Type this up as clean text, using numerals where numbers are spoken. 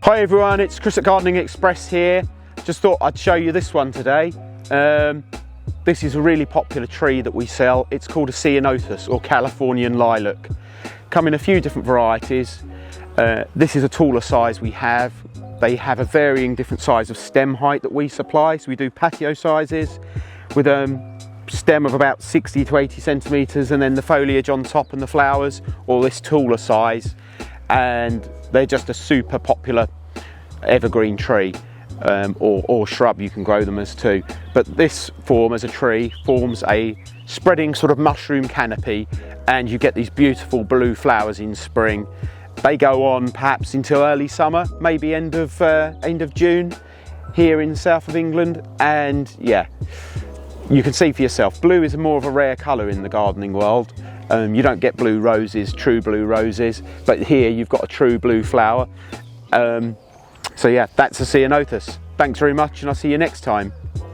Hi everyone, it's Chris at Gardening Express here. Just thought I'd show you this one today. This is a really popular tree that we sell. It's called a Ceanothus or Californian lilac. Come in a few different varieties. This is a taller size we have. They have a varying different size of stem height that we supply. So we do patio sizes with a stem of about 60 to 80 centimetres and then the foliage on top and the flowers, or this taller size. And they're just a super popular evergreen tree or shrub. You can grow them as too, but this form as a tree forms a spreading sort of mushroom canopy, and you get these beautiful blue flowers in spring. They go on perhaps until early summer, maybe end of June here in the south of England. And yeah, you can see for yourself, blue is more of a rare colour in the gardening world. You don't get blue roses, true blue roses, but here you've got a true blue flower. So yeah, that's a Ceanothus. Thanks very much, and I'll see you next time.